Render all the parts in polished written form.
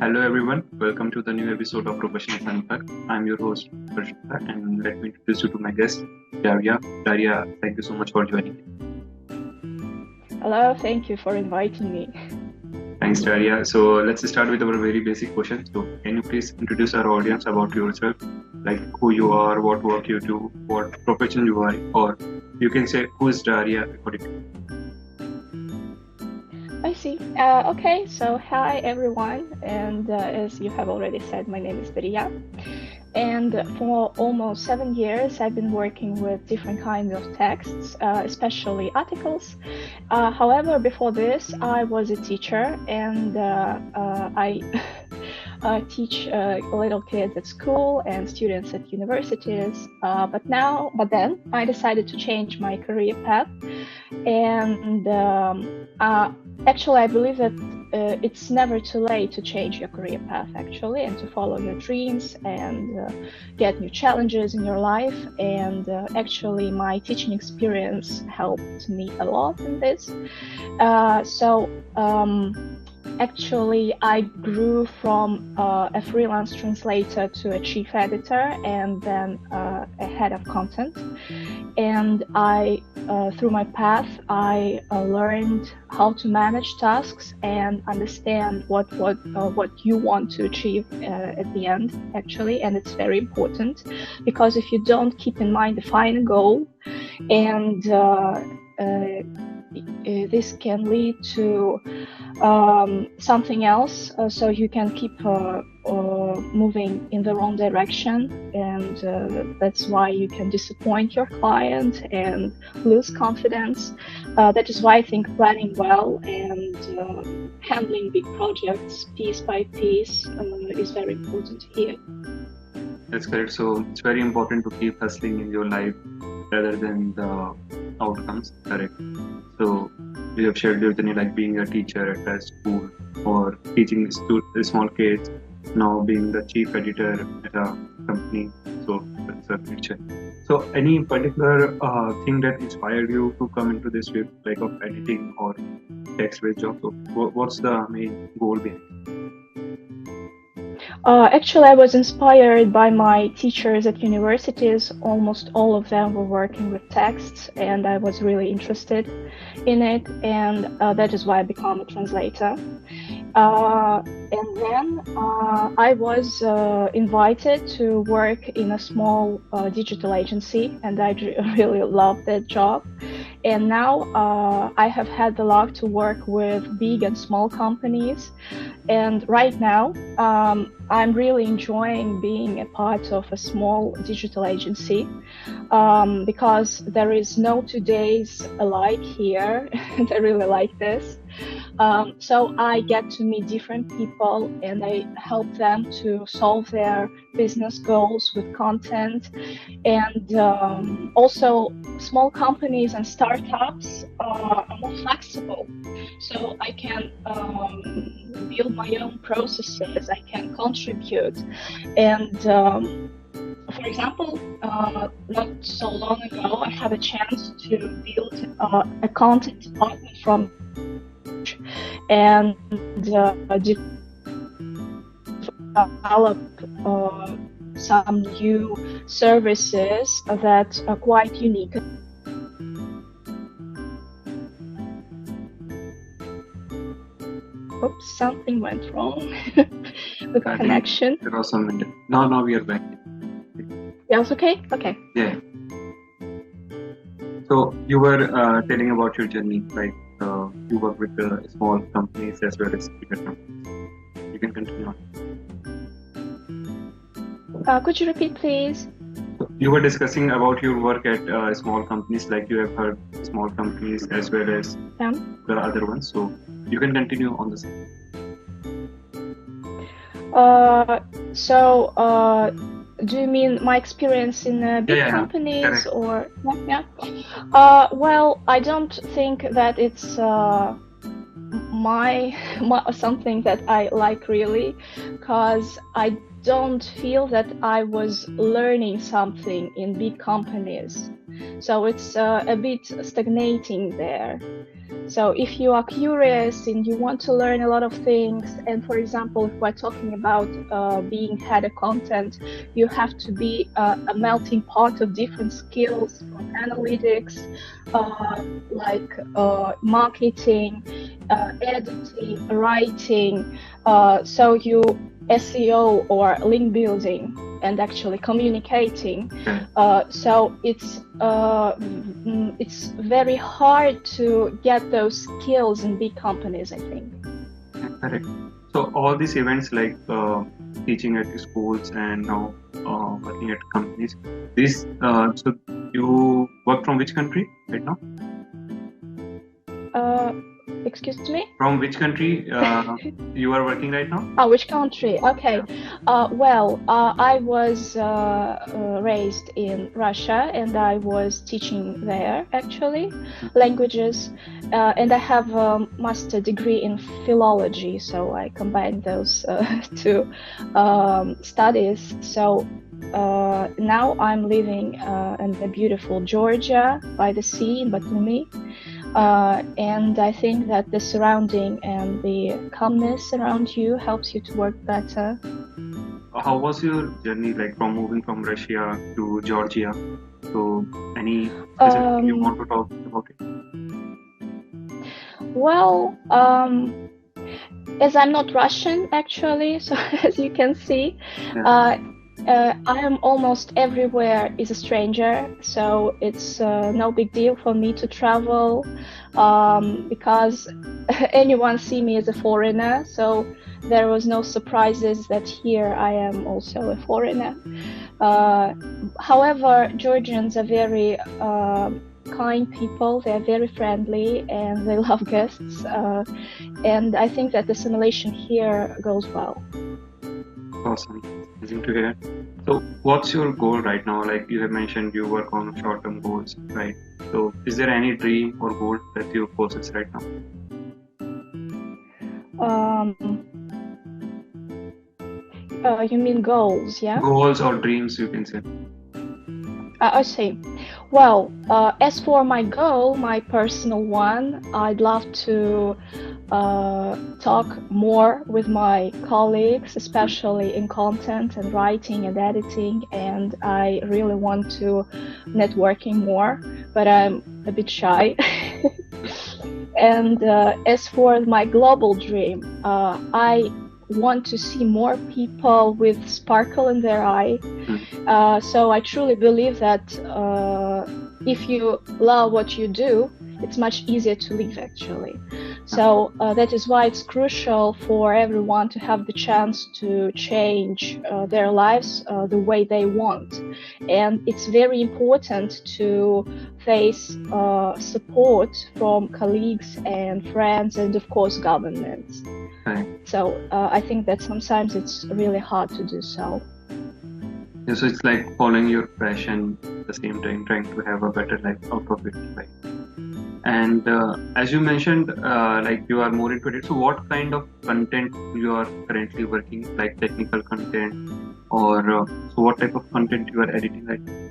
Hello everyone, welcome to the new episode of Professionals Unplugged. I'm your host, utkarsh, and let me introduce you to my guest, Dariya. Dariya, thank you so much for joining. Hello, thank you for inviting me. Thanks, Dariya. So let's start with our very basic question. So can you please introduce our audience about yourself, like who you are, what work you do, what profession you are, or you can say who is Dariya according to you. I see. Okay, so hi everyone, and as you have already said, my name is Dariya, and for almost 7 years I've been working with different kinds of texts, especially articles. However, before this I was a teacher, and I teach little kids at school and students at universities. But then I decided to change my career path, and actually, I believe that it's never too late to change your career path, actually, and to follow your dreams and get new challenges in your life. And actually, my teaching experience helped me a lot in this. Actually, I grew from a freelance translator to a chief editor and then a head of content. And through my path, I learned how to manage tasks and understand what you want to achieve at the end, actually. And it's very important, because if you don't keep in mind the final goal, and this can lead to something else, so you can keep moving in the wrong direction, and that's why you can disappoint your client and lose confidence. That is why I think planning well and handling big projects piece by piece is very important here. That's correct. So it's very important to keep hustling in your life rather than the outcomes. Correct. So you have shared your journey, like being a teacher at a school or teaching small kids, now being the chief editor at a company. So that's a picture. So any particular thing that inspired you to come into this field, like of editing or text-based job? So what's the main goal behind it? Actually, I was inspired by my teachers at universities. Almost all of them were working with texts, and I was really interested in it, and that is why I became a translator. And then I was invited to work in a small digital agency, and I really loved that job. And now I have had the luck to work with big and small companies. And right now, I'm really enjoying being a part of a small digital agency, because there is no 2 days alike here. And I really like this. So I get to meet different people, and I help them to solve their business goals with content. And also, small companies and startups are more flexible, so I can build my own processes, I can contribute. And for example, not so long ago, I had a chance to build a content department from and develop some new services that are quite unique. Oops, something went wrong with the connection. There was some. No, we are back. Yeah, it's okay? Okay. Yeah. So you were telling about your journey, like you work with small companies as well as bigger companies. You can continue on. Could you repeat, please? So you were discussing about your work at small companies, like you have heard small companies as well as the other ones. So you can continue on the same. Do you mean my experience in big companies? Or well, I don't think that it's my something that I like really, because I don't feel that I was learning something in big companies. So it's a bit stagnating there. So if you are curious and you want to learn a lot of things, and for example, if we're talking about being head of content, you have to be a melting pot of different skills, from analytics, like marketing, editing, writing, so you SEO or link building and actually communicating. So it's very hard to get those skills in big companies, I think. Correct. So all these events like teaching at schools and now working at companies, this so you work from which country right now? Excuse me? From which country you are working right now? Oh, which country? Okay. Well, I was raised in Russia and I was teaching there, actually, languages. And I have a master degree in philology, so I combined those two studies. So now I'm living in the beautiful Georgia by the sea in Batumi. And I think that the surrounding and the calmness around you helps you to work better. How was your journey, like from moving from Russia to Georgia? So any specific you want to talk about it? Well, as I'm not Russian actually, so as you can see, I am almost everywhere is a stranger, so it's no big deal for me to travel because anyone see me as a foreigner, so there was no surprises that here I am also a foreigner. However, Georgians are very kind people, they're very friendly and they love guests, and I think that the assimilation here goes well. Awesome. Amazing to hear. So what's your goal right now? Like you have mentioned you work on short-term goals, right? So is there any dream or goal that you possess right now? You mean goals, yeah? Goals or dreams, you can say. I see. Well, as for my goal, my personal one, I'd love to talk more with my colleagues, especially in content and writing and editing, and I really want to networking more, but I'm a bit shy. And as for my global dream, I want to see more people with sparkle in their eye. So I truly believe that if you love what you do, it's much easier to live actually. So that is why it's crucial for everyone to have the chance to change their lives the way they want. And it's very important to face support from colleagues and friends and of course governments. So I think that sometimes it's really hard to do so. Yeah, so it's like following your passion at the same time, trying to have a better life out of it, right? And as you mentioned, like you are more into it. So what kind of content you are currently working, like technical content, or so what type of content you are editing right now?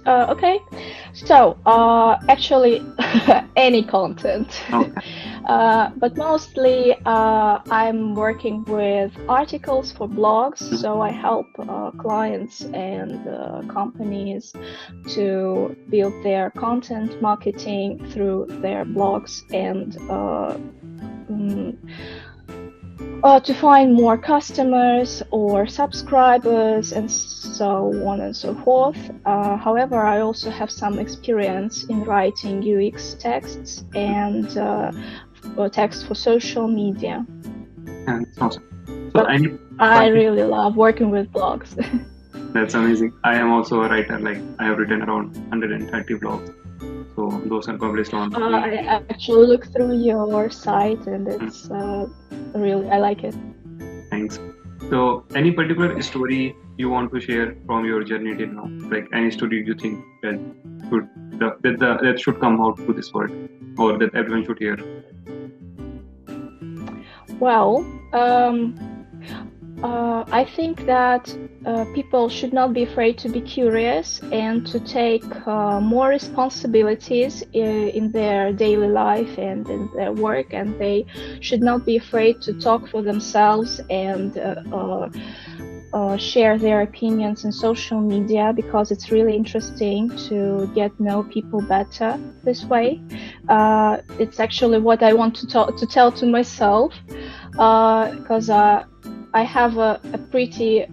Okay, so actually any content. Okay. But mostly I'm working with articles for blogs, so I help clients and companies to build their content marketing through their blogs and to find more customers or subscribers and so on and so forth. However, I also have some experience in writing UX texts and text for social media. Yeah, that's awesome. So I really love working with blogs. That's amazing. I am also a writer. Like I have written around 130 blogs. So those are published on. I actually look through your site and it's really, I like it. Thanks. So any particular story you want to share from your journey till now? Like any story you think that should come out to this world or that everyone should hear? Well, I think that people should not be afraid to be curious and to take more responsibilities in their daily life and in their work, and they should not be afraid to talk for themselves and share their opinions in social media, because it's really interesting to get know people better this way. It's actually what I want to tell to myself, because I have a pretty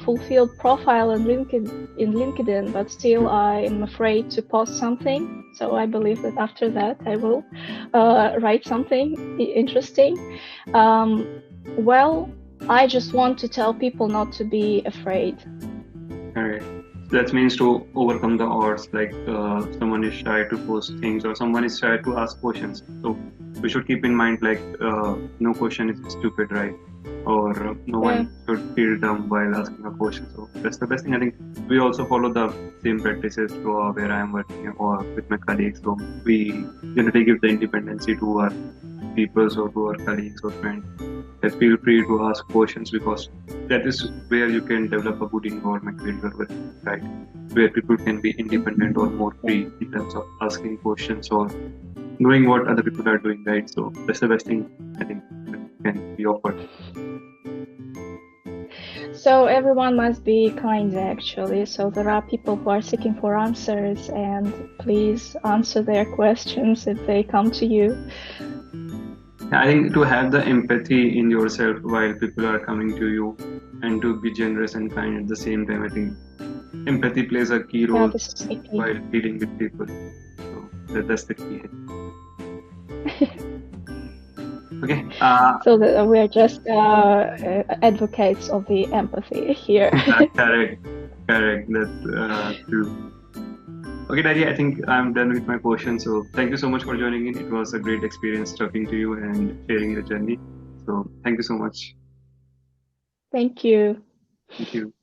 fulfilled profile in LinkedIn, but still I'm afraid to post something. So I believe that after that I will write something interesting. Well, I just want to tell people not to be afraid. Alright. That means to overcome the odds, like someone is shy to post things or someone is shy to ask questions. So we should keep in mind, like no question is stupid, right? Or no one should feel dumb while asking a question. So that's the best thing. I think we also follow the same practices to where I am working or with my colleagues. So we generally give the independency to our people or to our colleagues or friends. That feel free to ask questions, because that is where you can develop a good environment where you are working, right? Where people can be independent or more free in terms of asking questions or knowing what other people are doing, right? So that's the best thing I think that can be offered. So everyone must be kind, actually. So there are people who are seeking for answers, and please answer their questions if they come to you. I think to have the empathy in yourself while people are coming to you, and to be generous and kind at the same time, I think empathy plays a key role while dealing with people. So that's the key. Okay. So that we are just advocates of the empathy here. Correct. That's true. Okay, Dariya, I think I'm done with my questions. So thank you so much for joining in. It was a great experience talking to you and sharing your journey. So thank you so much. Thank you. Thank you.